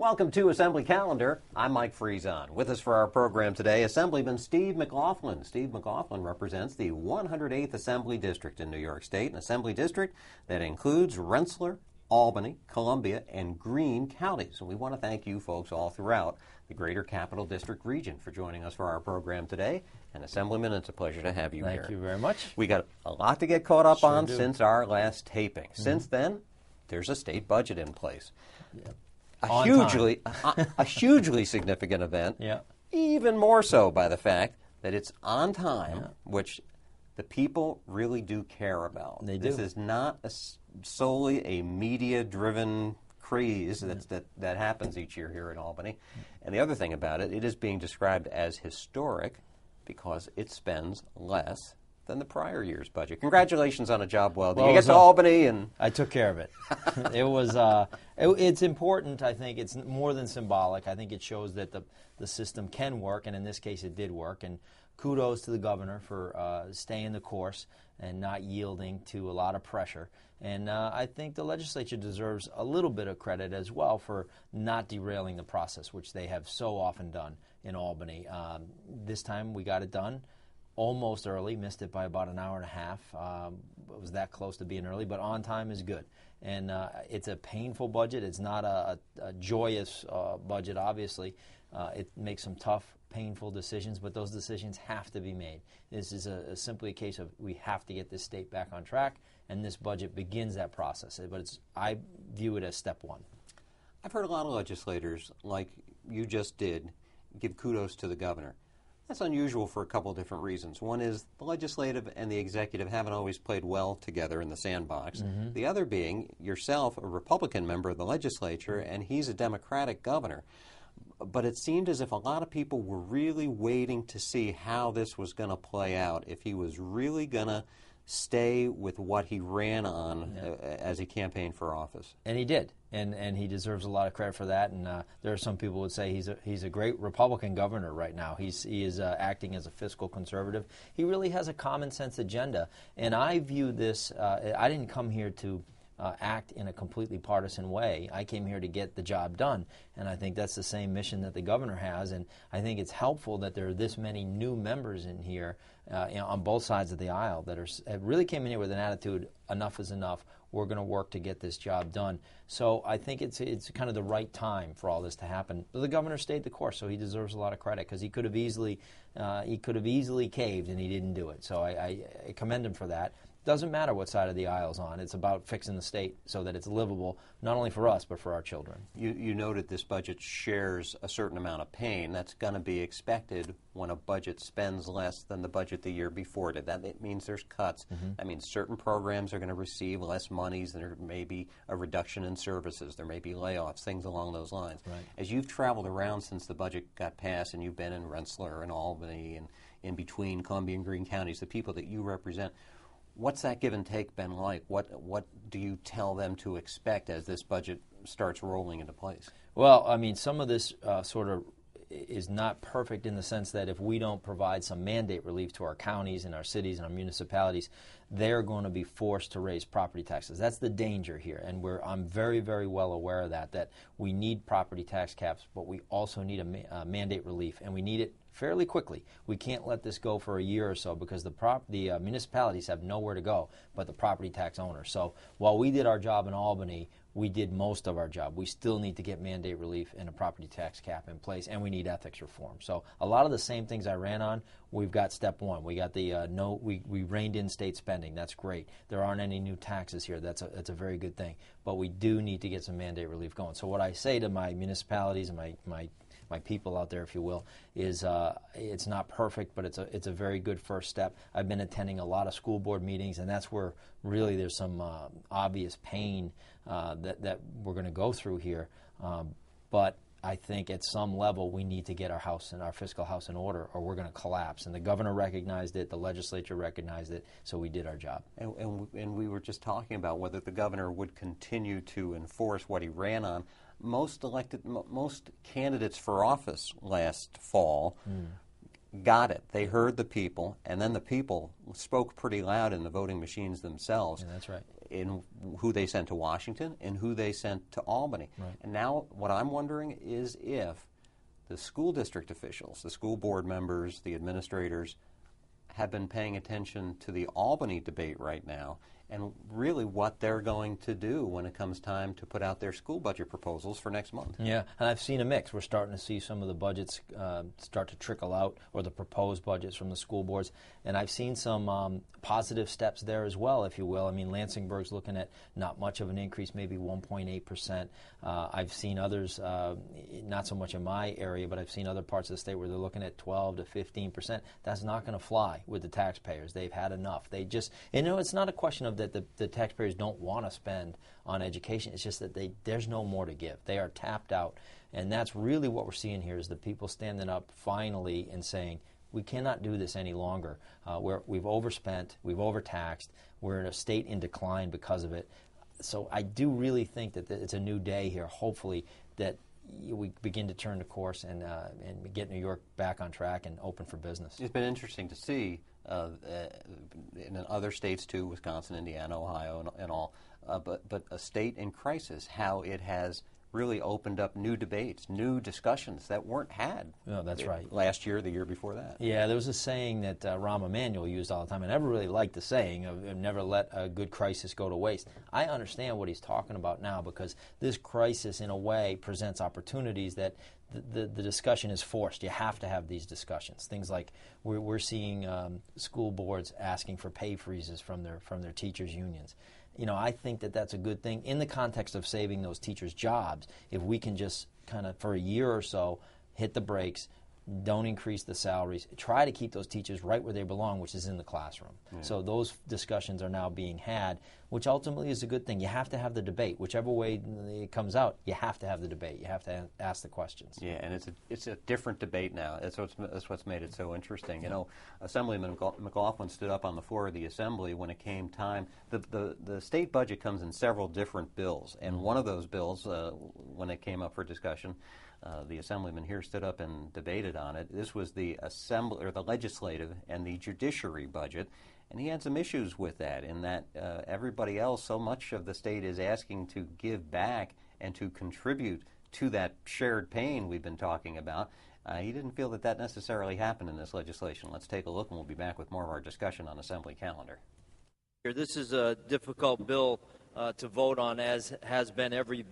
Welcome to Assembly Calendar. I'm Mike Friesen. With us for our program today, Assemblyman Steve McLaughlin. Steve McLaughlin represents the 108th Assembly District in New York State, an Assembly District that includes Rensselaer, Albany, Columbia, and Greene counties. And we want to thank you folks all throughout the Greater Capital District region for joining us for our program today. And Assemblyman, it's a pleasure to have you here. Thank you very much. We got a lot to get caught up on do. since our last taping. Since then, there's a state budget in place. Yep. A hugely significant event, even more so by the fact that it's on time, which the people really do care about. They do. This is not solely a media-driven craze that happens each year here in Albany. And the other thing about it, it is being described as historic because it spends less than the prior year's budget. Congratulations on a job well done. You get to Albany and... I took care of it. It was, it's important, I think. It's more than symbolic. I think it shows that the system can work, and in this case it did work. And kudos to the governor for staying the course and not yielding to a lot of pressure. And I think the legislature deserves a little bit of credit as well for not derailing the process, which they have so often done in Albany. This time we got it done almost early, missed it by about an hour and a half. It was that close to being early, but on time is good. And it's a painful budget. It's not a joyous budget, obviously. It makes some tough, painful decisions, but those decisions have to be made. This is simply a case of we have to get this state back on track, and this budget begins that process. But I view it as step one. I've heard a lot of legislators, like you just did, give kudos to the governor. That's unusual for a couple of different reasons. One is the legislative and the executive haven't always played well together in the sandbox. The other being yourself, a Republican member of the legislature, and he's a Democratic governor. But it seemed as if a lot of people were really waiting to see how this was going to play out, if he was really going to stay with what he ran on as he campaigned for office. And he did, and he deserves a lot of credit for that. And there are some people who would say he's a great Republican governor right now. He is acting as a fiscal conservative. He really has a common sense agenda, and I view this. I didn't come here to act in a completely partisan way. I came here to get the job done, and I think that's the same mission that the governor has, and I think it's helpful that there are this many new members in here on both sides of the aisle that really came in here with an attitude, enough is enough, we're going to work to get this job done. So I think it's kind of the right time for all this to happen. But the governor stayed the course, so he deserves a lot of credit because he could have easily caved, and he didn't do it. So I commend him for that. Doesn't matter what side of the aisle's on. It's about fixing the state so that it's livable, not only for us, but for our children. You noted this budget shares a certain amount of pain. That's going to be expected when a budget spends less than the budget the year before did. That means there's cuts. That means certain programs are going to receive less monies. There may be a reduction in services. There may be layoffs, things along those lines. Right. As you've traveled around since the budget got passed, and you've been in Rensselaer and Albany and in between Columbia and Greene counties, the people that you represent, what's that give and take been like? What do you tell them to expect as this budget starts rolling into place? Well, I mean, some of this sort of is not perfect in the sense that if we don't provide some mandate relief to our counties and our cities and our municipalities, they're going to be forced to raise property taxes. That's the danger here, and I'm very, very well aware of that we need property tax caps, but we also need a mandate relief, and we need it fairly quickly. We can't let this go for a year or so because the municipalities have nowhere to go but the property tax owners. So while we did our job in Albany, we did most of our job. We still need to get mandate relief and a property tax cap in place, and we need ethics reform. So a lot of the same things I ran on, we've got step one. We got the we reined in state spending. That's great. There aren't any new taxes here. That's a very good thing. But we do need to get some mandate relief going. So what I say to my municipalities and my people out there, if you will, is it's not perfect, but it's a very good first step. I've been attending a lot of school board meetings, and that's where really there's some obvious pain that we're going to go through here. But I think at some level we need to get our house and our fiscal house in order, or we're going to collapse. And the governor recognized it, the legislature recognized it, so we did our job. And we were just talking about whether the governor would continue to enforce what he ran on. Most candidates for office last fall got it. They heard the people, and then the people spoke pretty loud in the voting machines themselves. Yeah, that's right. in who they sent to Washington and who they sent to Albany. Right. And now what I'm wondering is if the school district officials, the school board members, the administrators, have been paying attention to the Albany debate right now and really what they're going to do when it comes time to put out their school budget proposals for next month. Yeah, and I've seen a mix. We're starting to see some of the budgets start to trickle out, or the proposed budgets from the school boards, and I've seen some positive steps there as well, if you will. I mean, Lansingburg's looking at not much of an increase, maybe 1.8%. I've seen others, not so much in my area, but I've seen other parts of the state where they're looking at 12 to 15%. That's not going to fly with the taxpayers. They've had enough. They just, it's not a question of that the taxpayers don't want to spend on education. It's just that there's no more to give. They are tapped out. And that's really what we're seeing here, is the people standing up finally and saying, we cannot do this any longer. We've overspent, we've overtaxed, we're in a state in decline because of it. So I do really think that it's a new day here, hopefully, that we begin to turn the course and get New York back on track and open for business. It's been interesting to see in other states too, Wisconsin, Indiana, Ohio, and all, but a state in crisis, how it has really opened up new debates, new discussions that weren't had. Oh, that's right. Last year, the year before that. Yeah, there was a saying that Rahm Emanuel used all the time. I never really liked the saying of never let a good crisis go to waste. I understand what he's talking about now, because this crisis, in a way, presents opportunities that the discussion is forced. You have to have these discussions. Things like we're seeing school boards asking for pay freezes from their teachers' unions. I think that that's a good thing in the context of saving those teachers' jobs. If we can just kind of, for a year or so, hit the brakes, don't increase the salaries, try to keep those teachers right where they belong, which is in the classroom. Yeah. So those discussions are now being had, which ultimately is a good thing. You have to have the debate. Whichever way it comes out, you have to have the debate. You have to ask the questions. Yeah, and it's a different debate now. That's what's made it so interesting. Assemblyman McLaughlin stood up on the floor of the Assembly when it came time. The state budget comes in several different bills, and one of those bills, when it came up for discussion, the Assemblyman here stood up and debated on it. This was the legislative and the judiciary budget, and he had some issues with that, in that everybody else, so much of the state is asking to give back and to contribute to that shared pain we've been talking about. He didn't feel that necessarily happened in this legislation. Let's take a look, and we'll be back with more of our discussion on Assembly calendar. This is a difficult bill to vote on, as has been every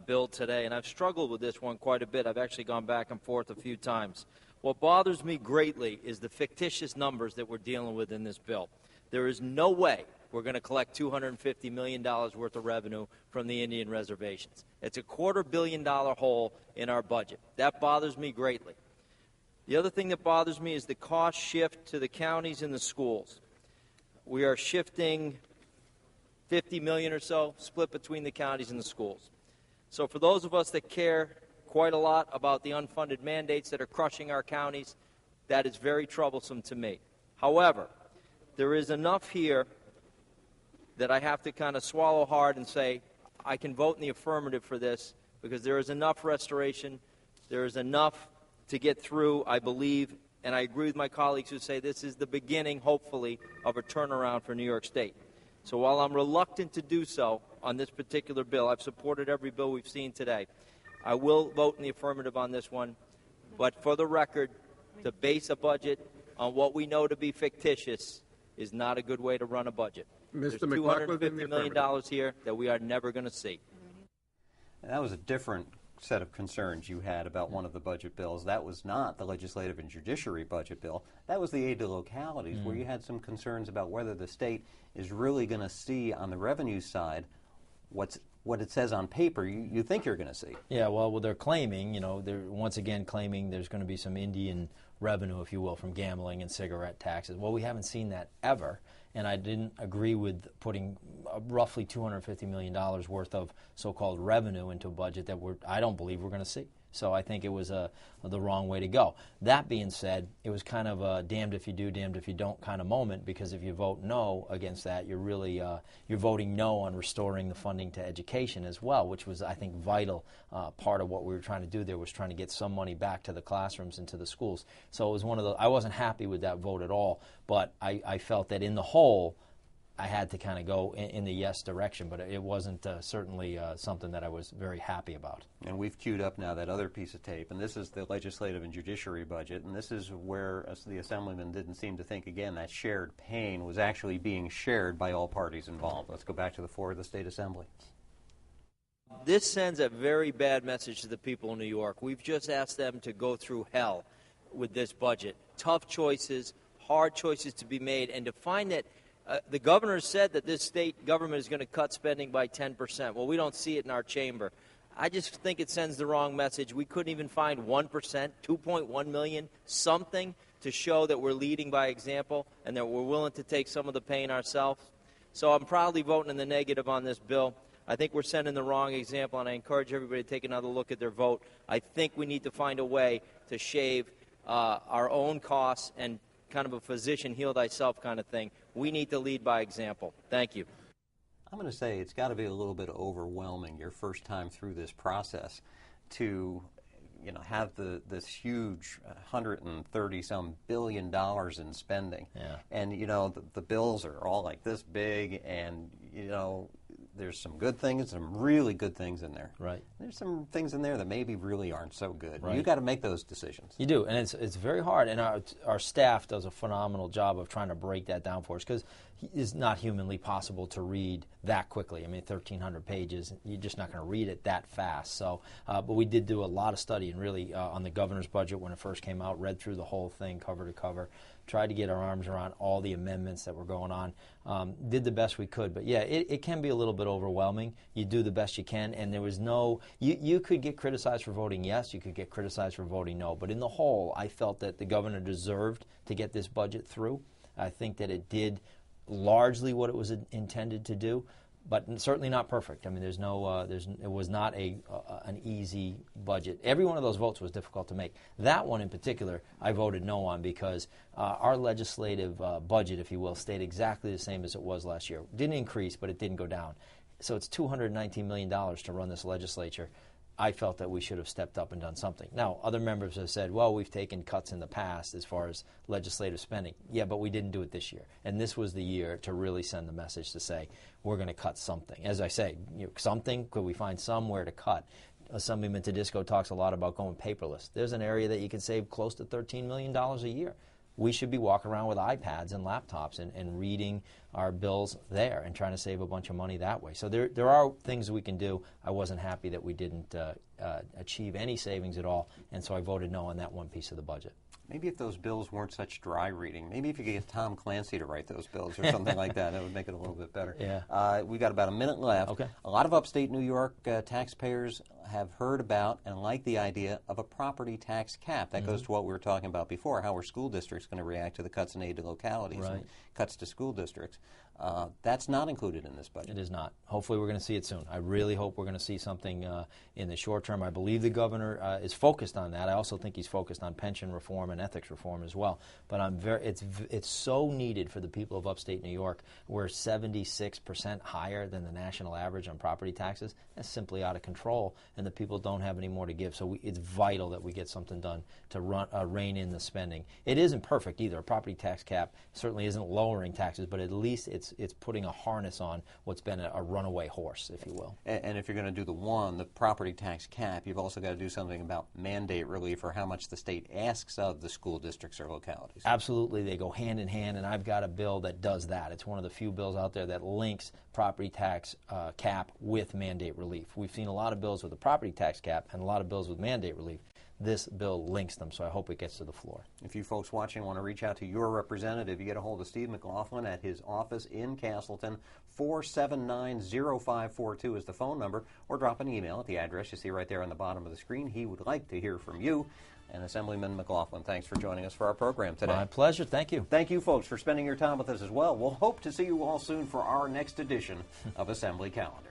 bill today, and I've struggled with this one quite a bit. I've actually gone back and forth a few times. What bothers me greatly is the fictitious numbers that we're dealing with in this bill. There is no way we're going to collect $250 million worth of revenue from the Indian reservations. It's a $250 million hole in our budget. That bothers me greatly. The other thing that bothers me is the cost shift to the counties and the schools. We are shifting $50 million or so, split between the counties and the schools. So for those of us that care quite a lot about the unfunded mandates that are crushing our counties, that is very troublesome to me. However, there is enough here that I have to kind of swallow hard and say I can vote in the affirmative for this, because there is enough restoration, there is enough to get through, I believe, and I agree with my colleagues who say this is the beginning, hopefully, of a turnaround for New York State. So while I'm reluctant to do so on this particular bill, I've supported every bill we've seen today, I will vote in the affirmative on this one. But for the record, to base a budget on what we know to be fictitious is not a good way to run a budget. There's $250 million here that we are never going to see. And that was a different set of concerns you had about one of the budget bills. That was not the legislative and judiciary budget bill. That was the aid to localities, where you had some concerns about whether the state is really going to see on the revenue side what it says on paper you think you're going to see. Yeah, well, they're claiming, they're once again claiming there's going to be some Indian revenue, if you will, from gambling and cigarette taxes. Well, we haven't seen that ever, and I didn't agree with putting roughly $250 million worth of so-called revenue into a budget that I don't believe we're going to see. So I think it was the wrong way to go. That being said, it was kind of a damned if you do, damned if you don't kind of moment, because if you vote no against that, you're really you're voting no on restoring the funding to education as well, which was, I think, vital part of what we were trying to do there, was trying to get some money back to the classrooms and to the schools. So it was one of the, I wasn't happy with that vote at all, but I felt that in the whole, I had to kind of go in the yes direction, but it wasn't certainly something that I was very happy about. And we've queued up now that other piece of tape, and this is the legislative and judiciary budget, and this is where the Assemblyman didn't seem to think, again, that shared pain was actually being shared by all parties involved. Let's go back to the floor of the State Assembly. This sends a very bad message to the people of New York. We've just asked them to go through hell with this budget. Tough choices, hard choices to be made, and to find that the governor said that this state government is going to cut spending by 10%. Well, we don't see it in our chamber. I just think it sends the wrong message. We couldn't even find 1%, 2.1 million, something to show that we're leading by example and that we're willing to take some of the pain ourselves. So I'm proudly voting in the negative on this bill. I think we're sending the wrong example, and I encourage everybody to take another look at their vote. I think we need to find a way to shave our own costs and kind of a physician heal thyself kind of thing. We need to lead by example. Thank you. I'm going to say it's got to be a little bit overwhelming your first time through this process to have this huge $130-some billion in spending. Yeah. And, the bills are all like this big, and, there's some good things, some really good things in there. Right. There's some things in there that maybe really aren't so good. Right. You've got to make those decisions. You do, and it's very hard. And our staff does a phenomenal job of trying to break that down for us, because it's not humanly possible to read that quickly. I mean, 1,300 pages, you're just not going to read it that fast. So, but we did do a lot of study, and really on the governor's budget when it first came out, read through the whole thing cover to cover, tried to get our arms around all the amendments that were going on, did the best we could. But yeah, it can be a little bit overwhelming. You do the best you can, and there was no, you could get criticized for voting yes, you could get criticized for voting no, but in the whole, I felt that the governor deserved to get this budget through. I think that it did largely what it was intended to do, but certainly not perfect. I mean, it was not an easy budget. Every one of those votes was difficult to make. That one in particular, I voted no on, because our legislative budget, if you will, stayed exactly the same as it was last year. Didn't increase, but it didn't go down. So it's $219 million to run this legislature. I felt that we should have stepped up and done something. Now, other members have said, well, we've taken cuts in the past as far as legislative spending. Yeah, but we didn't do it this year. And this was the year to really send the message to say, we're going to cut something. As I say, something, could we find somewhere to cut? Assemblyman Tedisco talks a lot about going paperless. There's an area that you can save close to $13 million a year. We should be walking around with iPads and laptops and reading our bills there and trying to save a bunch of money that way. So there are things we can do. I wasn't happy that we didn't achieve any savings at all, and so I voted no on that one piece of the budget. Maybe if those bills weren't such dry reading, maybe if you could get Tom Clancy to write those bills or something like that, that would make it a little bit better. Yeah. We've got about a minute left. Okay. A lot of upstate New York taxpayers have heard about and like the idea of a property tax cap. That goes to what we were talking about before, how our school districts going to react to the cuts in aid to localities and cuts to school districts. That's not included in this budget. It is not. Hopefully we're going to see it soon. I really hope we're going to see something in the short term. I believe the governor is focused on that. I also think he's focused on pension reform and ethics reform as well. But it's so needed for the people of upstate New York. We're 76% higher than the national average on property taxes. That's simply out of control, and the people don't have any more to give. So it's vital that we get something done to rein in the spending. It isn't perfect either. A property tax cap certainly isn't lowering taxes, but at least it's putting a harness on what's been a runaway horse, if you will. And if you're going to do the property tax cap, you've also got to do something about mandate relief, or how much the state asks of the school districts or localities. Absolutely. They go hand in hand, and I've got a bill that does that. It's one of the few bills out there that links property tax cap with mandate relief. We've seen a lot of bills with a property tax cap and a lot of bills with mandate relief. This bill links them, so I hope it gets to the floor. If you folks watching want to reach out to your representative, you get a hold of Steve McLaughlin at his office in Castleton. 479-0542 is the phone number, or drop an email at the address you see right there on the bottom of the screen. He would like to hear from you. And Assemblyman McLaughlin, thanks for joining us for our program today. My pleasure. Thank you. Thank you, folks, for spending your time with us as well. We'll hope to see you all soon for our next edition of Assembly Calendar.